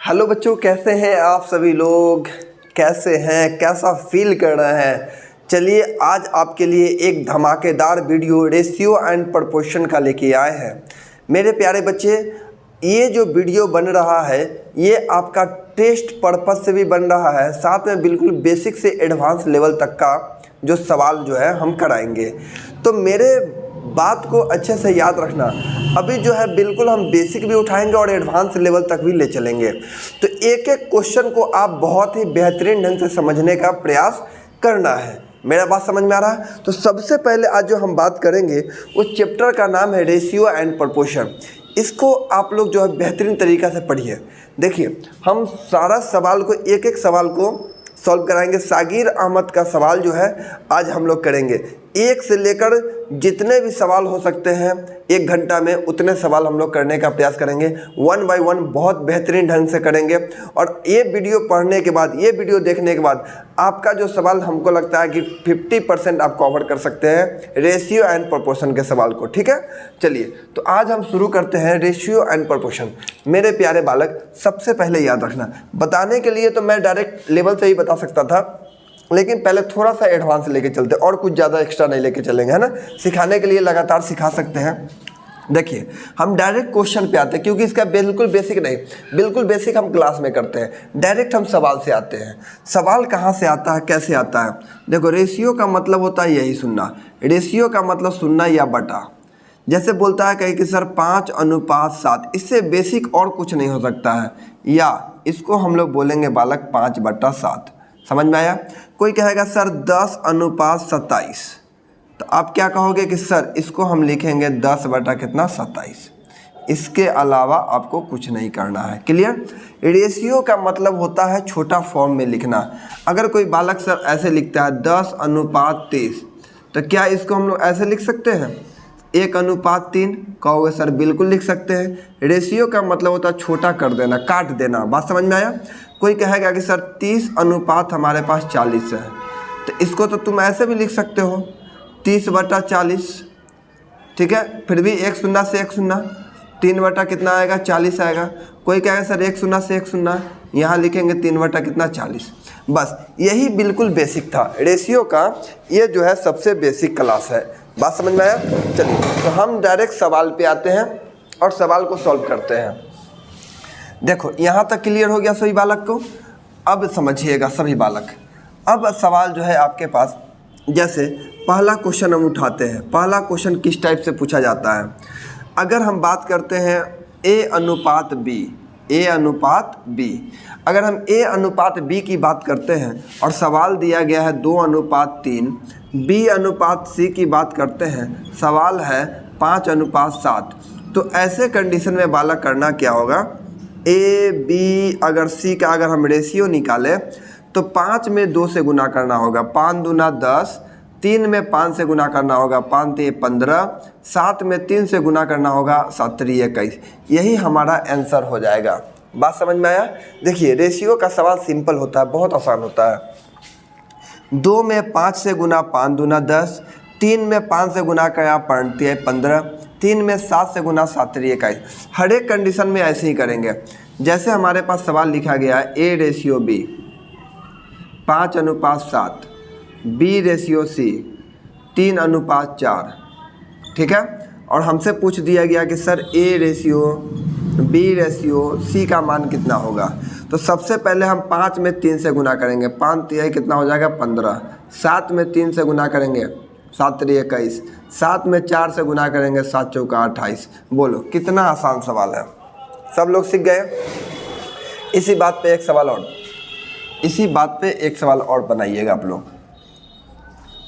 Hello बच्चों, कैसे हैं आप सभी लोग? कैसे हैं, कैसा फील कर रहे हैं? चलिए आज आपके लिए एक धमाकेदार वीडियो रेशियो एंड प्रोपोर्शन का लेके आए हैं। मेरे प्यारे बच्चे, ये जो वीडियो बन रहा है ये आपका टेस्ट पर्पस से भी बन रहा है, साथ में बिल्कुल बेसिक से एडवांस लेवल तक का जो सवाल जो है हम कराएंगे। तो मेरे बात को अच्छे से याद रखना, अभी जो है बिल्कुल हम बेसिक भी उठाएंगे और एडवांस लेवल तक भी ले चलेंगे। तो एक एक क्वेश्चन को आप बहुत ही बेहतरीन ढंग से समझने का प्रयास करना है। मेरा बात समझ में आ रहा है? तो सबसे पहले आज जो हम बात करेंगे उस चैप्टर का नाम है रेशियो एंड प्रोपोर्शन। इसको आप लोग जो है बेहतरीन तरीक़ा से पढ़िए। देखिए, हम सारा सवाल को एक एक सवाल को सॉल्व कराएंगे। सागिर अहमद का सवाल जो है आज हम लोग करेंगे। एक से लेकर जितने भी सवाल हो सकते हैं एक घंटा में उतने सवाल हम लोग करने का प्रयास करेंगे। वन बाय वन बहुत बेहतरीन ढंग से करेंगे। और ये वीडियो पढ़ने के बाद, ये वीडियो देखने के बाद आपका जो सवाल हमको लगता है कि 50% आप कवर कर सकते हैं रेशियो एंड प्रोपोर्शन के सवाल को। ठीक है, चलिए तो आज हम शुरू करते हैं रेशियो एंड प्रोपोर्शन। मेरे प्यारे बालक, सबसे पहले याद रखना, बताने के लिए तो मैं डायरेक्ट लेवल से ही बता सकता था, लेकिन पहले थोड़ा सा एडवांस लेके चलते और कुछ ज़्यादा एक्स्ट्रा नहीं लेके चलेंगे, है ना। सिखाने के लिए लगातार सिखा सकते हैं। देखिए, हम डायरेक्ट क्वेश्चन पे आते हैं क्योंकि इसका बिल्कुल बेसिक नहीं, बिल्कुल बेसिक हम क्लास में करते हैं। डायरेक्ट हम सवाल से आते हैं। सवाल कहाँ से आता है, कैसे आता है? देखो, रेशियो का मतलब होता है यही सुनना। रेशियो का मतलब सुनना या बटा। जैसे बोलता है कहीं कि सर 5:7, इससे बेसिक और कुछ नहीं हो सकता है। या इसको हम लोग बोलेंगे बालक 5/7। समझ में आया? कोई कहेगा सर 10:27, तो आप क्या कहोगे कि सर इसको हम लिखेंगे 10/27। इसके अलावा आपको कुछ नहीं करना है। क्लियर? रेशियो का मतलब होता है छोटा फॉर्म में लिखना। अगर कोई बालक सर ऐसे लिखता है 10:23, तो क्या इसको हम लोग ऐसे लिख सकते हैं 1:3? कहोगे सर बिल्कुल लिख सकते हैं। रेशियो का मतलब होता है छोटा कर देना, काट देना। बात समझ में आया? कोई कहेगा कि सर 30 हमारे पास 40 है, तो इसको तो तुम ऐसे भी लिख सकते हो 30/40। ठीक है, फिर भी एक शून्य से एक शून्य, 3 आएगा 40 आएगा। कोई कहेगा सर 1 शून्य से 1 शून्य, यहाँ लिखेंगे 3/40। बस यही बिल्कुल बेसिक था रेशियो का। ये जो है सबसे बेसिक क्लास है। बात समझ में आया? चलिए तो हम डायरेक्ट सवाल पे आते हैं और सवाल को सॉल्व करते हैं। देखो, यहाँ तक क्लियर हो गया सभी बालक को? अब समझिएगा सभी बालक। अब सवाल जो है आपके पास, जैसे पहला क्वेश्चन हम उठाते हैं। पहला क्वेश्चन किस टाइप से पूछा जाता है? अगर हम बात करते हैं A/B, A/B, अगर हम A/B की बात करते हैं और सवाल दिया गया है 2:3, B/C की बात करते हैं, सवाल है 5:7, तो ऐसे कंडीशन में बालक करना क्या होगा? A, B अगर C का अगर हम रेशियो निकालें तो 5 में 2 से गुना करना होगा, 5 दूना 10, 3 में 5 से गुना करना होगा, 5 3 15, 7 में 3 से गुना करना होगा, 7 3 21। यही हमारा आंसर हो जाएगा। बात समझ में आया? देखिए, रेशियो का सवाल सिंपल होता है, बहुत आसान होता है। 2 में 5 से गुना 5 दूना 10, 3 में 5 से गुना करा 5 3 15, 3 में 7 से गुना 7 3 21। हर एक कंडीशन में ऐसे ही करेंगे। जैसे हमारे पास सवाल लिखा गया है A/B 5:7, B/C 3:4। ठीक है, और हमसे पूछ दिया गया कि सर A/B/C का मान कितना होगा? तो सबसे पहले हम 5 में 3 से गुना करेंगे, 5 3 कितना हो जाएगा 15, 7 में 3 से गुना करेंगे 7 3 21, 7 में 4 से गुना करेंगे 7 चौका 28। बोलो कितना आसान सवाल है। सब लोग सीख गए? इसी बात पे एक सवाल और बनाइएगा आप लोग।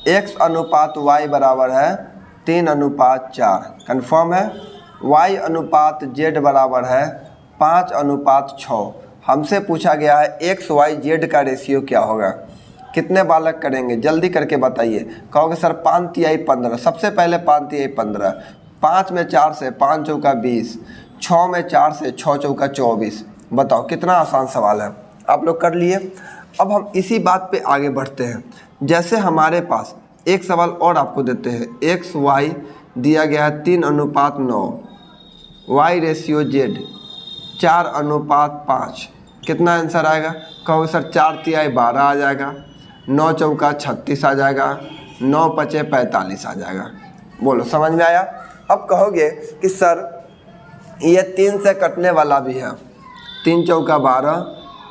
X/Y बराबर है 3:4, कन्फर्म है? Y/Z बराबर है 5:6। हमसे पूछा गया है XYZ का रेशियो क्या होगा? कितने बालक करेंगे? जल्दी करके बताइए। कहोगे सर 5 3 15। सबसे पहले 5 3 15, 5 में 4 से 5 चौका 20, 6 में 4 से 6 चौका 24। बताओ कितना आसान सवाल है। आप लोग कर लिए। अब हम इसी बात पे आगे बढ़ते हैं। जैसे हमारे पास एक सवाल और आपको देते हैं, XY दिया गया है 3:9, Y/Z 4:5, कितना आंसर आएगा? कहो सर 4 तिहाई 12 आ जाएगा, 9 चौका 36 आ जाएगा, 9 पचे 45 आ जाएगा। बोलो समझ में आया? अब कहोगे कि सर ये 3 से कटने वाला भी है, 3 चौका 12,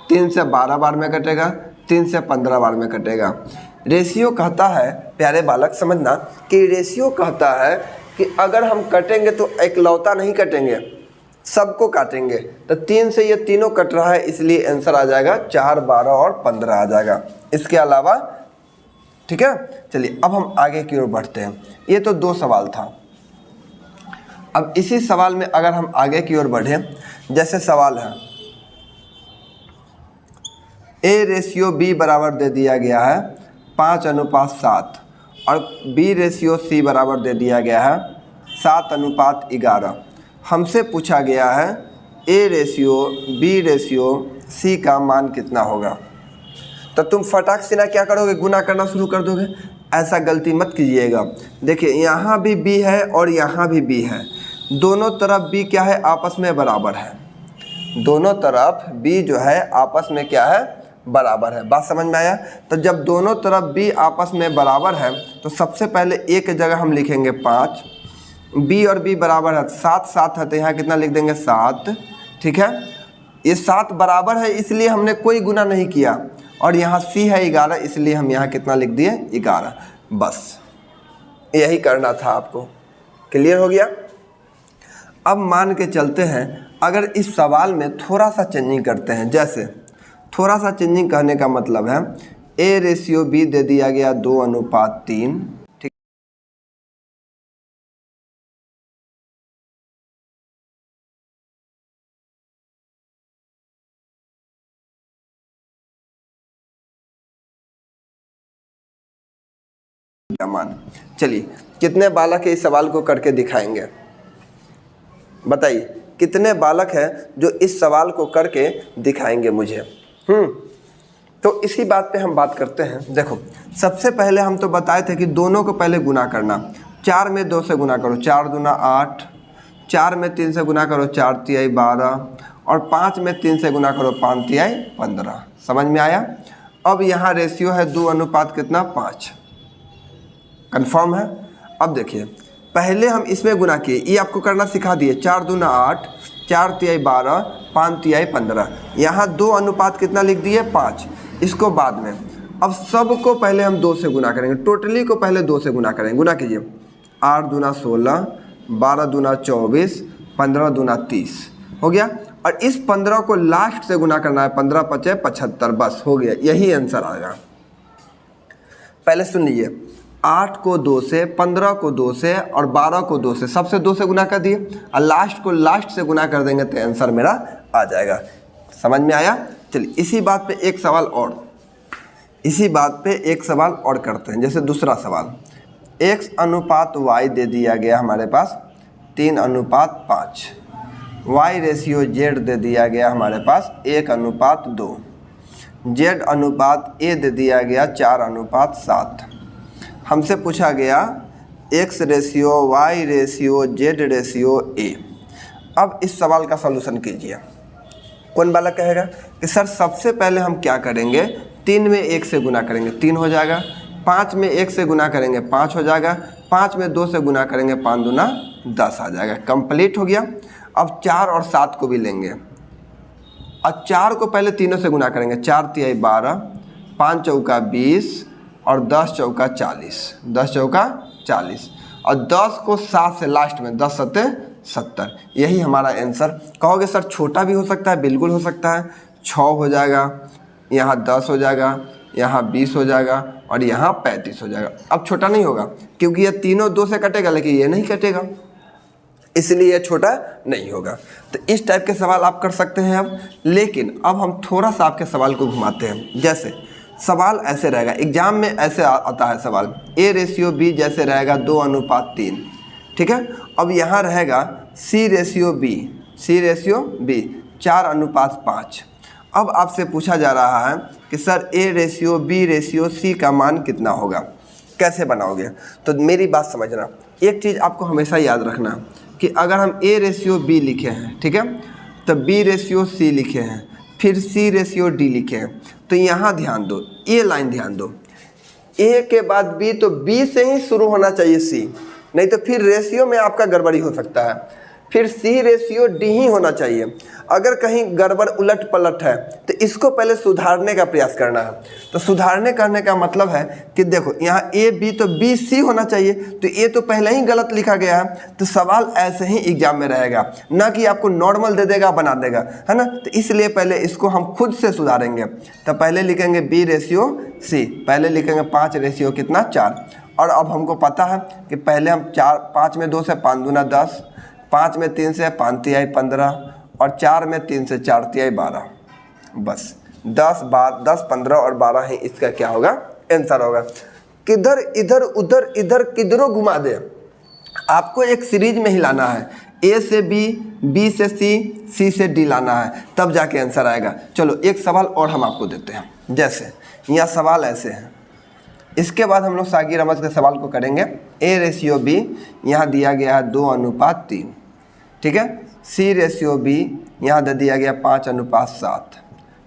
3 से 12 बार में कटेगा, 3 से 15 बार में कटेगा। रेशियो कहता है, प्यारे बालक समझना कि रेशियो कहता है कि अगर हम कटेंगे तो इकलौता नहीं कटेंगे, सबको काटेंगे। तो 3 से ये तीनों कट रहा है, इसलिए आंसर आ जाएगा 4, 12 और 15 आ जाएगा। इसके अलावा ठीक है। चलिए अब हम आगे की ओर बढ़ते हैं। ये तो 2 सवाल था। अब इसी सवाल में अगर हम आगे की ओर बढ़ें, जैसे सवाल है A रेशियो B बराबर दे दिया गया है 5:7 और B रेशियो C बराबर दे दिया गया है 7:11। हमसे पूछा गया है A ratio B ratio C का मान कितना होगा। तो तुम फटाक से ना क्या करोगे, गुना करना शुरू कर दोगे। ऐसा गलती मत कीजिएगा। देखिए यहाँ भी B है और यहाँ भी B है, दोनों तरफ B क्या है, आपस में बराबर है। दोनों तरफ B जो है आपस में क्या है, बराबर है। बात समझ में आया? तो जब दोनों तरफ B आपस में बराबर है तो सबसे पहले एक जगह हम लिखेंगे 5, B और B बराबर है, 7 7 है, तो यहाँ कितना लिख देंगे 7। ठीक है, ये 7 बराबर है इसलिए हमने कोई गुना नहीं किया, और यहाँ C है 11 इसलिए हम यहाँ कितना लिख दिए 11। बस यही करना था आपको। क्लियर हो गया? अब मान के चलते हैं, अगर इस सवाल में थोड़ा सा चेंजिंग करते हैं, जैसे थोड़ा सा चेंजिंग करने का मतलब है A रेशियो B दे दिया गया 2:3। ठीक, मान। चलिए कितने बालक है इस सवाल को करके दिखाएंगे, बताइए कितने बालक हैं जो इस सवाल को करके दिखाएंगे मुझे। तो इसी बात पे हम बात करते हैं। देखो सबसे पहले हम तो बताए थे कि दोनों को पहले गुना करना। 4 में 2 से गुना करो, 4 दूना 8, 4 में 3 से गुना करो, 4 तिहाई 12, और 5 में 3 से गुना करो, 5 तिहाई 15। समझ में आया? अब यहाँ रेशियो है 2:5। कन्फर्म है? अब देखिए पहले हम इसमें गुना किए, ये आपको करना सिखा दिए। 4 दूना 8, 4 तिहाई 12, 5 तिहाई 15। यहाँ 2 कितना लिख दिए 5। इसको बाद में, अब सबको पहले हम 2 से गुना करेंगे, टोटली को पहले 2 से गुना करेंगे। गुना कीजिए, 8 दूना 16, 12 दूना 24, 15 दूना 30 हो गया। और इस 15 को लास्ट से गुना करना है, 15 पचे 75। बस हो गया, यही आंसर आएगा। पहले सुन लीजिए, 8 को 2 से, 15 को 2 से और 12 को 2 से, सबसे 2 से गुना कर दिए, और लास्ट को लास्ट से गुना कर देंगे तो आंसर मेरा आ जाएगा। समझ में आया? चलिए इसी बात पे एक सवाल और करते हैं। जैसे दूसरा सवाल, x:y दे दिया गया हमारे पास 3:5, y रेशियो z दे दिया गया हमारे पास 1:2, z:a दे दिया गया 4:7। हमसे पूछा गया x ratio y ratio z ratio a। अब इस सवाल का सलूशन कीजिए। कौन वाला कहेगा कि सर सबसे पहले हम क्या करेंगे, 3 में 1 से गुना करेंगे 3 हो जाएगा, 5 में 1 से गुना करेंगे 5 हो जाएगा, 5 में 2 से गुना करेंगे 5 दूना 10 आ जाएगा। कंप्लीट हो गया। अब 4 और 7 को भी लेंगे, और 4 को पहले तीनों से गुना करेंगे, 4 तिहाई 12, 5 चौका 20 और 10 चौका 40, 10 चौका 40, और 10 को 7 से लास्ट में, 10 सत्ते 70। यही हमारा आंसर। कहोगे सर छोटा भी हो सकता है, बिल्कुल हो सकता है। 6 हो जाएगा, यहाँ 10 हो जाएगा, यहाँ 20 हो जाएगा और यहाँ 35 हो जाएगा। अब छोटा नहीं होगा क्योंकि ये तीनों 2 से कटेगा, लेकिन ये नहीं कटेगा, इसलिए ये छोटा नहीं होगा। तो इस टाइप के सवाल आप कर सकते हैं। अब लेकिन अब हम थोड़ा सा आपके सवाल को घुमाते हैं। जैसे सवाल ऐसे रहेगा, एग्जाम में ऐसे आता है सवाल, A रेशियो B जैसे रहेगा 2:3। ठीक है, अब यहाँ रहेगा C रेशियो B 4:5। अब आपसे पूछा जा रहा है कि sir A ratio B ratio C का मान कितना होगा, कैसे बनाओगे। तो मेरी बात समझना, एक चीज़ आपको हमेशा याद रखना कि अगर हम A रेशियो B लिखे हैं, ठीक है, तो B रेशियो C लिखे हैं, फिर C रेशियो D लिखे हैं। तो यहाँ ध्यान दो, ये लाइन ध्यान दो, A के बाद B, तो B से ही शुरू होना चाहिए C, नहीं तो फिर रेशियो में आपका गड़बड़ी हो सकता है। फिर C रेशियो D ही होना चाहिए। अगर कहीं गड़बड़ उलट पलट है तो इसको पहले सुधारने का प्रयास करना है। तो सुधारने करने का मतलब है कि देखो यहाँ A B, तो B C होना चाहिए, तो ये तो पहले ही गलत लिखा गया है। तो सवाल ऐसे ही एग्जाम में रहेगा, ना कि आपको नॉर्मल दे देगा बना देगा, है ना। तो इसलिए पहले इसको हम खुद से सुधारेंगे। तो पहले लिखेंगे B रेशियो C, पहले लिखेंगे 5 रेशियो कितना 4। और अब हमको पता है कि पहले हम 5 में 2 से 5 दूना 10, 5 में 3 से 5 तिहाई 15, और 4 में 3 से 4 तिहाई 12। बस 10 15 और 12 ही इसका क्या होगा, आंसर होगा। किधर इधर उधर इधर किधरों घुमा दे, आपको एक सीरीज में ही लाना है। A से B, B से C, C से D लाना है, तब जाके आंसर आएगा। चलो एक सवाल और हम आपको देते हैं। जैसे यहाँ सवाल ऐसे हैं, इसके बाद हम लोग सागी रमज के सवाल को करेंगे। A रेशियो B यहाँ दिया गया है 2:3, ठीक है। C रेशियो B यहाँ दे दिया गया 5:7,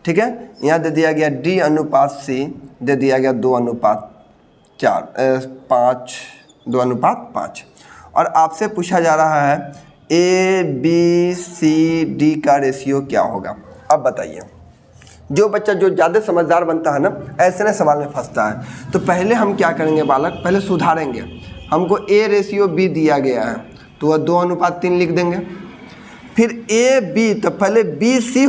ठीक है। यहाँ दे दिया गया D अनुपात C दे दिया गया 2:5। और आपसे पूछा जा रहा है A B C D का रेशियो क्या होगा। अब बताइए, जो बच्चा जो ज़्यादा समझदार बनता है ना, ऐसे ना सवाल में फंसता है। तो पहले हम क्या करेंगे बालक, पहले सुधारेंगे। हमको A रेशियो B दिया गया है तो वह 2:3 लिख देंगे। फिर A B, तो पहले B C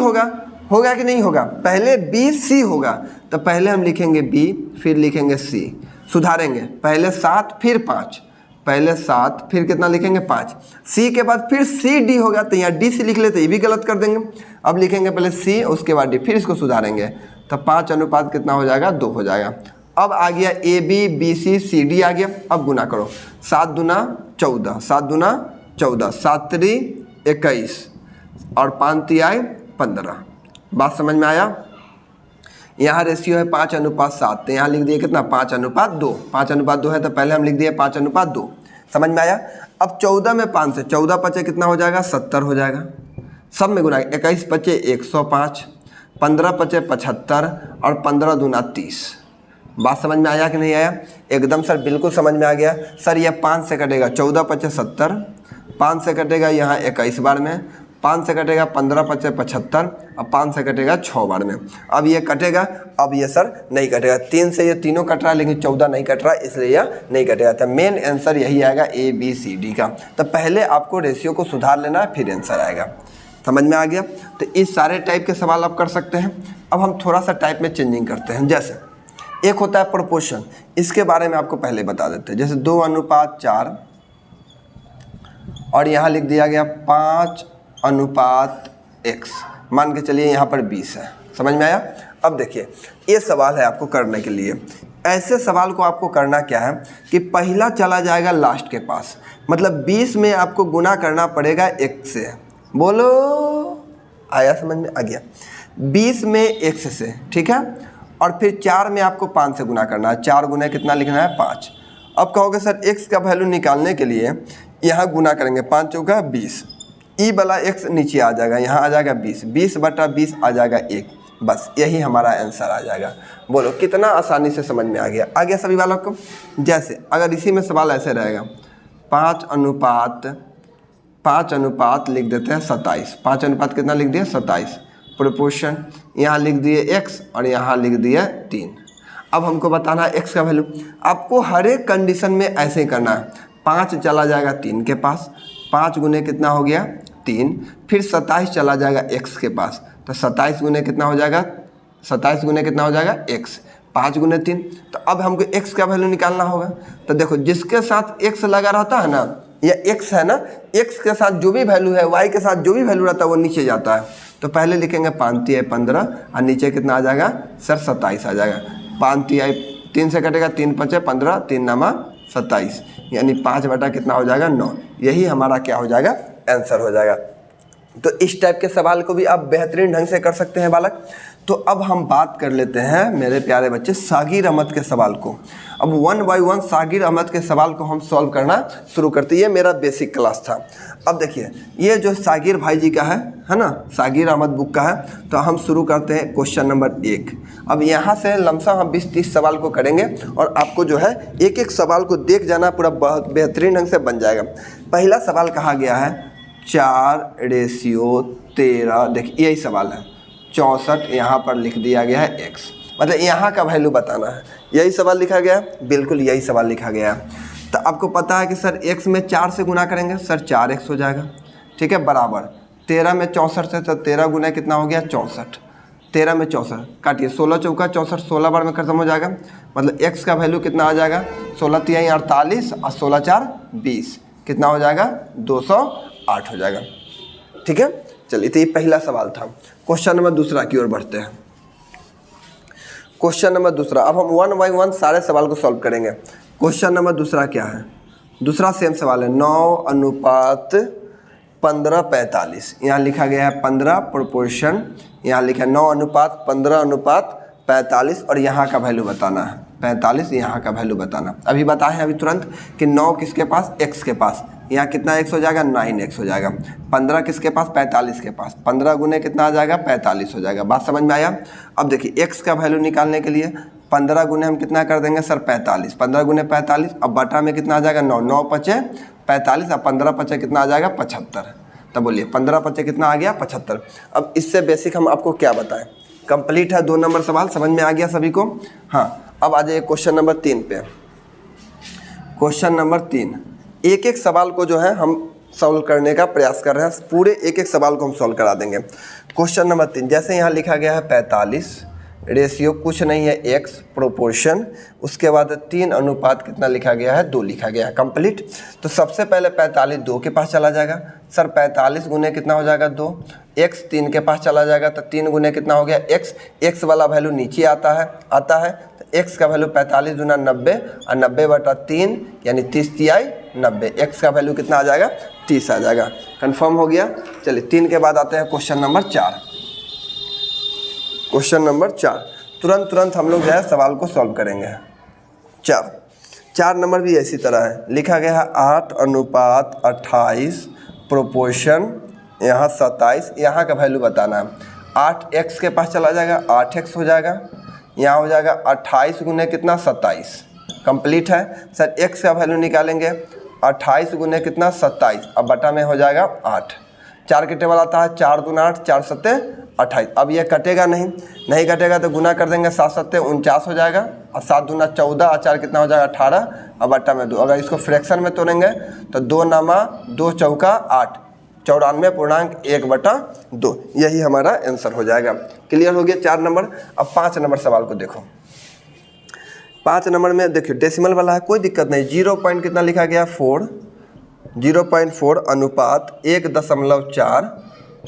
होगा कि नहीं होगा, पहले B C होगा। तो पहले हम लिखेंगे B, फिर लिखेंगे C, सुधारेंगे। पहले 7 फिर 5, पहले 7 फिर कितना लिखेंगे 5। C के बाद फिर C D होगा, तो यहाँ D C लिख लेते, ये भी गलत कर देंगे। अब लिखेंगे पहले C, उसके बाद D, फिर इसको सुधारेंगे। तो 5 अनुपात कितना हो जाएगा 2 हो जाएगा। अब आ गया A B B C C D आ गया। अब गुना करो, 7 दूना 14, 7 दूना 14, 7 3 21 और 5 तिहाई 15। बात समझ में आया। यहाँ रेशियो है 5:7, तो यहाँ लिख दिए कितना 5:2। 5:2 है तो पहले हम लिख दिए 5:2। समझ में आया। अब 14 में 5 से 14 पचे कितना हो जाएगा 70 हो जाएगा। सब में गुना, 21 पचे 105, 15 पचे 75 और 15 दूना 30। बात समझ में आया कि नहीं आया। एकदम सर बिल्कुल समझ में आ गया सर। यह 5 से कटेगा 14 पचे 70, 5 से कटेगा यहाँ 21 बार में, 5 से कटेगा 15 पचे 75 और 5 से कटेगा 6 बार में। अब ये कटेगा, अब ये सर नहीं कटेगा। 3 से ये तीनों कट रहा है लेकिन 14 नहीं कट रहा, इसलिए यह नहीं कटेगा। तो मेन आंसर यही आएगा A B C D का। तो पहले आपको रेशियो को सुधार लेना है, फिर आंसर आएगा। समझ में आ गया। तो इस सारे टाइप के सवाल आप कर सकते हैं। अब हम थोड़ा सा टाइप में चेंजिंग करते हैं। जैसे एक होता है प्रोपोर्शन, इसके बारे में आपको पहले बता देते हैं। जैसे 2:4 और यहाँ लिख दिया गया 5:x, मान के चलिए यहाँ पर 20 है। समझ में आया। अब देखिए ये सवाल है आपको करने के लिए। ऐसे सवाल को आपको करना क्या है कि पहला चला जाएगा लास्ट के पास, मतलब 20 में आपको गुना करना पड़ेगा 1 से। बोलो आया, समझ में आ गया। 20 में 1 से, ठीक है। और फिर 4 में आपको 5 से गुना करना है। 4 गुना कितना लिखना है 5। अब कहोगे सर x का वैल्यू निकालने के लिए यहाँ गुना करेंगे, 5 चौका 20, ई वाला x नीचे आ जाएगा, यहाँ आ जाएगा 20, 20/20 आ जाएगा 1। बस यही हमारा आंसर आ जाएगा। बोलो कितना आसानी से समझ में आ गया सभी वालों को। जैसे अगर इसी में सवाल ऐसे रहेगा 5:5 लिख देते हैं 27। 5 अनुपात कितना लिख दिया 27। प्रोपोर्शन यहाँ लिख दिए x और यहाँ लिख दिया 3। अब हमको बताना है x का वैल्यू। आपको हर एक कंडीशन में ऐसे ही करना है। 5 चला जाएगा 3 के पास, 5 गुने कितना हो गया 3, फिर 27 चला जाएगा x के पास, तो 27 गुने कितना हो जाएगा, 27 गुने कितना हो जाएगा x, 5 गुने 3। तो अब हमको x का वैल्यू निकालना होगा। तो देखो जिसके साथ x लगा रहता है ना, या x है ना, x के साथ जो भी वैल्यू है, y के साथ जो भी वैल्यू रहता है वो नीचे जाता है। तो पहले लिखेंगे 5 तिहाई 15 और नीचे कितना आ जाएगा सर 27 आ जाएगा। 5 तिहाई 3 से कटेगा, 3 5 15, 3 नामा 27, यानी 5 बटा कितना हो जाएगा 9। यही हमारा क्या हो जाएगा आंसर हो जाएगा। तो इस टाइप के सवाल को भी आप बेहतरीन ढंग से कर सकते हैं बालक। तो अब हम बात कर लेते हैं मेरे प्यारे बच्चे सागिर अहमद के सवाल को। अब 1 बाय 1 सागिर अहमद के सवाल को हम सॉल्व करना शुरू करते हैं। ये मेरा बेसिक क्लास था। अब देखिए ये जो सागिर भाई जी का है, है ना, सागिर अहमद बुक का है। तो हम शुरू करते हैं क्वेश्चन नंबर 1। अब यहाँ से लमसम हम 20-30 सवाल को करेंगे और आपको जो है एक एक सवाल को देख जाना, पूरा बहुत बेहतरीन ढंग से बन जाएगा। पहला सवाल कहा गया है 4:13, देखिए यही सवाल है। 64 यहाँ पर लिख दिया गया है x, मतलब यहाँ का वैल्यू बताना है। यही सवाल लिखा गया है, बिल्कुल यही सवाल लिखा गया है। तो आपको पता है कि सर x में 4 से गुना करेंगे, सर 4x हो जाएगा, ठीक है, बराबर 13 में 64 से, तो 13 गुना कितना हो गया 64। 13 में 64 काटिए, 16 चौका 64, 16 बार में खत्म हो जाएगा। मतलब x का वैल्यू कितना आ जाएगा, 16 तिहाई 48 और 16 4 20, कितना हो जाएगा 208 हो जाएगा, ठीक है। चलिए, तो ये पहला सवाल था। क्वेश्चन नंबर दूसरा की ओर बढ़ते हैं। क्वेश्चन नंबर दूसरा, अब हम 1 बाई 1 सारे सवाल को सॉल्व करेंगे। क्वेश्चन नंबर दूसरा क्या है, दूसरा सेम सवाल है 9:15:45। यहाँ लिखा गया है 15 प्रोपोर्शन, यहाँ लिखा है 9:15:45 और यहाँ का वैल्यू बताना है 45, यहाँ का वैल्यू बताना। अभी बताएं अभी तुरंत कि 9 किसके पास, x के पास, यहाँ कितना x हो जाएगा 9x हो जाएगा। 15 किसके पास, 45 के पास, 15 गुने कितना आ जाएगा 45 हो जाएगा। बात समझ में आया। अब देखिए x का वैल्यू निकालने के लिए 15 गुने हम कितना कर देंगे सर 45, 15 गुने 45, अब बटा में कितना आ जाएगा 9, 9 पचे 45 और 15 पचे कितना आ जाएगा 75। तब बोलिए 15 पचे कितना आ गया 75। अब इससे बेसिक हम आपको क्या बताएं, कंप्लीट है 2 नंबर सवाल, समझ में आ गया सभी को। हाँ, अब आ जाइए क्वेश्चन नंबर 3 पे। क्वेश्चन नंबर 3, एक एक सवाल को जो है हम सॉल्व करने का प्रयास कर रहे हैं, पूरे एक एक सवाल को हम सॉल्व करा देंगे। क्वेश्चन नंबर 3, जैसे यहाँ लिखा गया है 45, रेशियो कुछ नहीं है x प्रोपोर्शन, उसके बाद 3 अनुपात कितना लिखा गया है 2 लिखा गया है, कंप्लीट। तो सबसे पहले 45 2 के पास चला जाएगा, सर 45 गुने कितना हो जाएगा 2, x 3 के पास चला जाएगा, तो 3 गुने कितना हो गया x वाला वैल्यू नीचे आता है तो x का वैल्यू 45 गुना 90 और 90/3 यानी 30 तिहाई 90, x का वैल्यू कितना आ जाएगा 30 आ जाएगा। कंफर्म हो गया। चलिए 3 के बाद आते हैं क्वेश्चन नंबर 4। क्वेश्चन नंबर 4, तुरंत हम लोग जो है सवाल को सॉल्व करेंगे। 4 नंबर भी इसी तरह है, लिखा गया है 8:28 प्रोपोर्शन, यहाँ 27, यहाँ का वैल्यू बताना है। 8x के पास चला जाएगा 8x हो जाएगा, यहाँ हो जाएगा 28 गुने कितना 27, कंप्लीट है। सर x का वैल्यू निकालेंगे, 28 गुने कितना 27, अब बटा में हो जाएगा 8, 4 के टेबल आता है 4 दूना 8, 4 सत्ते 28। अब ये कटेगा नहीं कटेगा तो गुना कर देंगे, 7 सत्ते 49 हो जाएगा और 7 दूना 14 और 4 कितना हो जाएगा 18 और बटा में 2। अगर इसको फ्रैक्शन में तोड़ेंगे तो 2 नामा 2 चौका 8, 94.1/2, यही हमारा आंसर हो जाएगा। क्लियर हो गया 4 नंबर। अब 5 नंबर सवाल को देखो। 5 नंबर में देखिए डेसिमल वाला है, कोई दिक्कत नहीं, 0 पॉइंट कितना लिखा गया 4, 0.4 अनुपात 1.4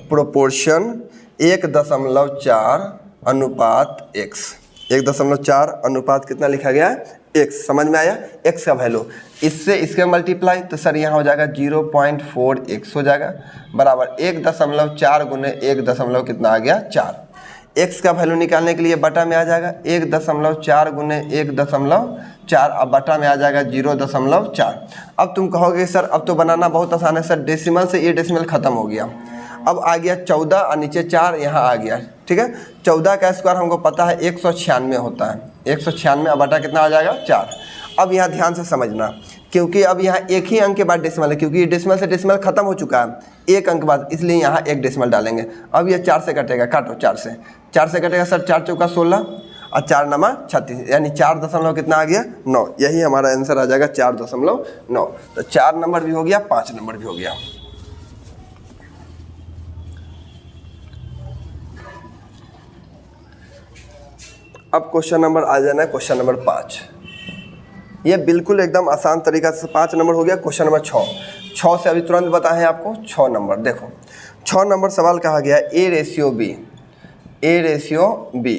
प्रोपोर्शन 1.4 अनुपात x, 1.4 अनुपात कितना लिखा गया है x, समझ में आया। x का वैल्यू इससे इसके मल्टीप्लाई, तो सर यहाँ हो जाएगा 0.4x हो जाएगा, बराबर 1.4 गुने 1 कितना आ गया 4। x का वैल्यू निकालने के लिए बटा में आ जाएगा 1.4 गुने 1.4, अब बटा में आ जाएगा 0.4। अब तुम कहोगे सर अब तो बनाना बहुत आसान है सर, डेसिमल से ये डेसिमल खत्म हो गया। अब आ गया 14 और नीचे 4 यहाँ आ गया, ठीक है। 14 का स्क्वायर हमको पता है 196 होता है, 196 अब बटा कितना आ जाएगा 4। अब यहाँ ध्यान से समझना, क्योंकि अब यहाँ एक ही अंक के बाद डेसिमल है, क्योंकि ये डेसिमल से डेसिमल खत्म हो चुका है, एक अंक बाद, इसलिए यहाँ एक डेसिमल डालेंगे। अब ये 4 से कटेगा, काटो 4 से कटेगा सर, 4 चौका 16 और 4 नमा 36, यानी 4 दशमलव कितना आ गया 9, यही हमारा आंसर आ जाएगा 4.9। तो 4 नंबर भी हो गया, 5 नंबर भी हो गया। अब क्वेश्चन नंबर आ जाना है क्वेश्चन नंबर 5। ये बिल्कुल एकदम आसान तरीका से 5 नंबर हो गया। क्वेश्चन नंबर 6 से अभी तुरंत बताएं आपको। 6 नंबर देखो, 6 नंबर सवाल कहा गया A रेशियो B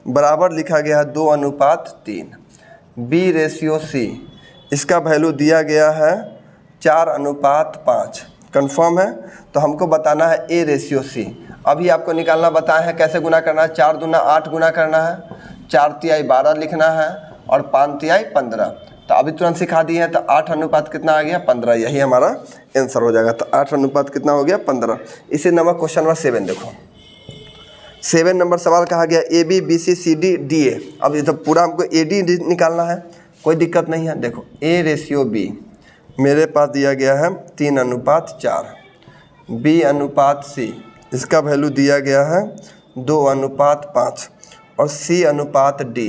बराबर लिखा गया है 2:3, B/C, इसका वैल्यू दिया गया है 4:5। कंफर्म है। तो हमको बताना है A/C। अभी आपको निकालना बताया है कैसे गुना करना है, 4 दूना 8 गुना करना है, 4 तिहाई 12 लिखना है और 5 तिहाई 15। तो अभी तुरंत सिखा दिए हैं। तो 8 अनुपात कितना आ गया 15, यही हमारा आंसर हो जाएगा। तो 8 अनुपात कितना हो गया 15। इसी नंबर क्वेश्चन नंबर 7 देखो। 7 नंबर सवाल कहा गया A B B C C D D A. अब ये तो पूरा हमको ए डी निकालना है, कोई दिक्कत नहीं है। देखो ए रेशियो बी मेरे पास दिया गया है 3:4, बी अनुपात सी इसका वैल्यू दिया गया है 2:5 और सी अनुपात डी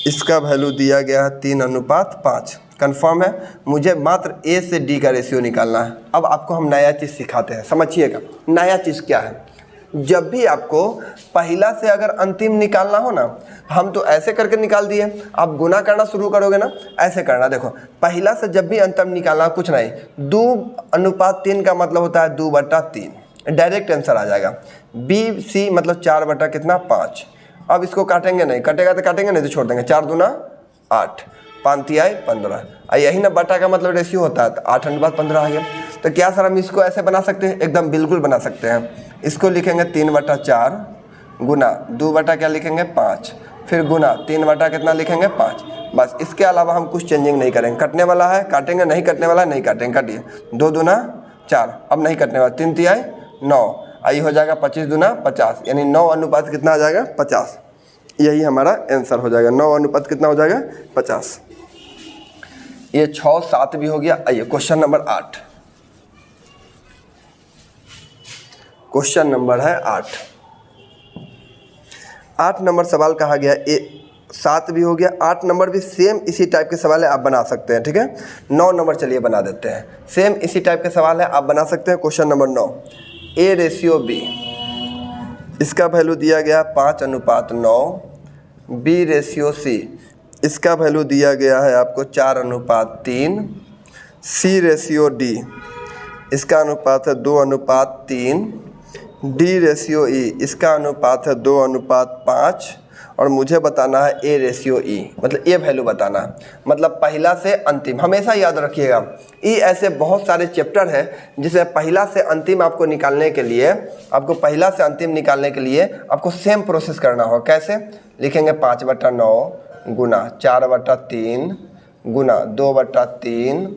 इसका वैल्यू दिया गया है 3:5। कन्फर्म है। मुझे मात्र ए से डी का रेशियो निकालना है। अब आपको हम नया चीज़ सिखाते हैं, समझिएगा। नया चीज़ क्या है, जब भी आपको पहला से अगर अंतिम निकालना हो ना, हम तो ऐसे करके निकाल दिए, आप गुना करना शुरू करोगे ना, ऐसे करना। देखो पहला से जब भी अंतिम निकालना, कुछ नहीं, 2:3 का मतलब होता है 2/3, डायरेक्ट आंसर आ जाएगा। बी सी मतलब 4/5। अब इसको काटेंगे नहीं, कटेगा तो काटेंगे, नहीं तो छोड़ देंगे। 4 दूना 8, 5 तिहाई 15, यही ना बटा का मतलब रेशियो होता है। तो 8:15 आ गया। तो क्या सर हम इसको ऐसे बना सकते हैं? एकदम बिल्कुल बना सकते हैं। इसको लिखेंगे 3/4 गुना 2 बटा क्या लिखेंगे 5, फिर गुना 3 बटा कितना लिखेंगे 5। बस इसके अलावा हम कुछ चेंजिंग नहीं करेंगे। कटने वाला है काटेंगे, नहीं कटने वाला है नहीं काटेंगे। काटिए 2 दूना 4, अब नहीं कटने वाला, 3 तिहाई 9, आई हो जाएगा 25 दूना 50, यानी 9 अनुपात कितना आ जाएगा 50। यही हमारा आंसर हो जाएगा। 9 अनुपात कितना हो जाएगा 50। ये 6 7 भी हो गया। आइए क्वेश्चन नंबर 8। क्वेश्चन नंबर है 8 नंबर सवाल कहा गया। 7 भी हो गया, 8 नंबर भी सेम इसी टाइप के सवाल है, आप बना सकते हैं। ठीक है, 9 नंबर चलिए बना देते हैं। सेम इसी टाइप के सवाल है, आप बना सकते हैं। Question number 9, A ratio B इसका वैल्यू दिया गया 5:9, बी रेशियो सी इसका वैल्यू दिया गया है आपको 4:3, सी रेशियो डी इसका अनुपात है 2:3, डी रेशियो ई इसका अनुपात है 2:5 और मुझे बताना है ए रेशियो ई, मतलब ए वैल्यू बताना है। मतलब पहला से अंतिम, हमेशा याद रखिएगा। ई ऐसे बहुत सारे चैप्टर है जिसे पहला से अंतिम आपको निकालने के लिए, आपको पहला से अंतिम निकालने के लिए आपको सेम प्रोसेस करना हो। कैसे लिखेंगे? 5/9 गुना 4/3 गुना 2/3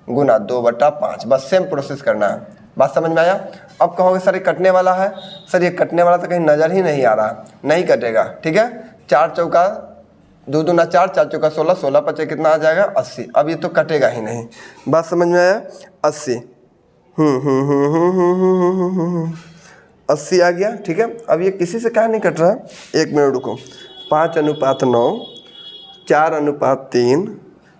गुना 2/5, बस सेम प्रोसेस करना है। बात समझ में आया? अब कहोगे सर ये कटने वाला है, सर ये कटने वाला तो कहीं नज़र ही नहीं आ रहा, नहीं कटेगा। ठीक है, 4 चौका 2 दूना 4, 4 चौका 16, 16 पचे कितना आ जाएगा 80। अब ये तो कटेगा ही नहीं। बात समझ में आया? 80 80 आ गया। ठीक है, अब ये किसी से कहाँ नहीं कट रहा, 1 मिनट रुको। 5:9, 4:3,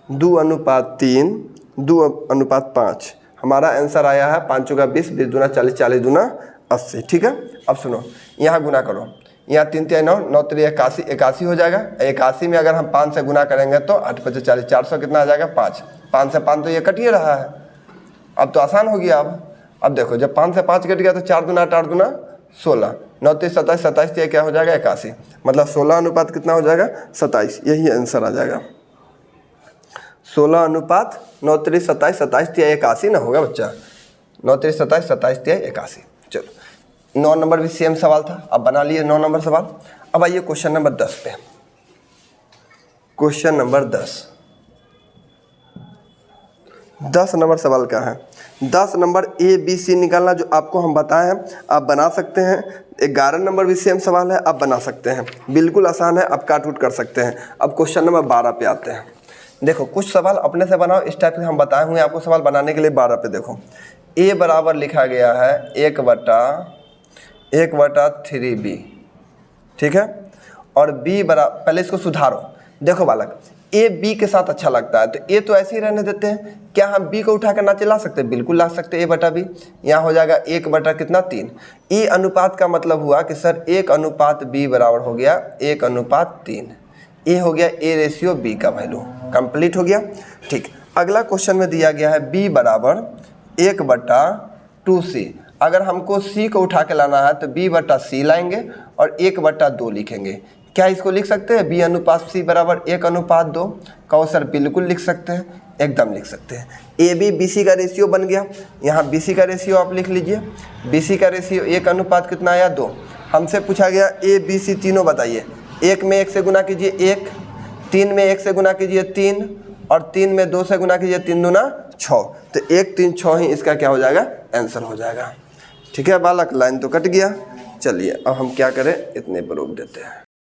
2:3, 2:5, हमारा आंसर आया है 5 चौका 20, 20 दूना 40, 40 दूना 80। ठीक है, अब सुनो, यहाँ गुना करो। यहाँ 3 तिहाई 9, 9 तिहाई 81, 81 हो जाएगा। 81 में अगर हम 5 से गुना करेंगे तो 8 × 5 = 40, 400 कितना आ जाएगा 5। 5 से 5 तो ये कट ही रहा है। अब तो आसान हो गया। अब देखो जब 5 से 5 कट गया तो 4 दूना 8, 8 दूना 16, 9 तिहाई 27, 27 तिहाई क्या हो जाएगा 81, मतलब 16 अनुपात कितना हो जाएगा 27। यही आंसर आ जाएगा 16 अनुपात 9 तिहाई 27, 27 तिहाई 81 ना होगा बच्चा। 9 तिहाई 27, 27 तिहाई 81। चलो 9 नंबर भी सेम सवाल था, अब बना लिए 9 नंबर सवाल। अब आइए क्वेश्चन नंबर 10 पे। क्वेश्चन नंबर 10 नंबर सवाल का है। 10 नंबर ए बी सी निकालना जो आपको हम बताए हैं, आप बना सकते हैं। 11 नंबर भी सेम सवाल है, आप बना सकते हैं, बिल्कुल आसान है, आप काट उट कर सकते हैं। अब क्वेश्चन नंबर 12 पे आते हैं। देखो कुछ सवाल अपने से बनाओ, इस टाइप से हम बताए हुए हैं आपको सवाल बनाने के लिए। 12 पे देखो, ए बराबर लिखा गया है 1/3b। ठीक है, और बी बराबर, पहले इसको सुधारो। देखो बालक, ए बी के साथ अच्छा लगता है तो ए तो ऐसे ही रहने देते हैं। क्या हम बी को उठा कर नीचे ला सकते हैं? बिल्कुल ला सकते हैं। a/b यहाँ हो जाएगा 1/3। ए अनुपात का मतलब हुआ कि सर 1:b बराबर हो गया 1:3। ए हो गया ए रेशियो बी का वैल्यू, कंप्लीट हो गया। ठीक, अगला क्वेश्चन में दिया गया है b बराबर 1/2c। अगर हमको c को उठा के लाना है तो b/c लाएंगे और 1/2 लिखेंगे। क्या इसको लिख सकते हैं? b अनुपात c बराबर 1:2? कहो सर बिल्कुल लिख सकते हैं, एकदम लिख सकते हैं। ए बी बी सी का रेशियो बन गया। यहाँ बी सी का रेशियो आप लिख लीजिए। बी सी का रेशियो 1 अनुपात कितना आया 2। हमसे पूछा गया ए बी सी तीनों बताइए। 1 में 1 से गुना कीजिए 1, 3 में 1 से गुना कीजिए 3 और 3 में 2 से गुना कीजिए, 3 दूना 6, तो 1 3 6 ही इसका क्या हो जाएगा, आंसर हो जाएगा। ठीक है बालक, लाइन तो कट गया। चलिए अब हम क्या करें, इतने पर रोक देते हैं।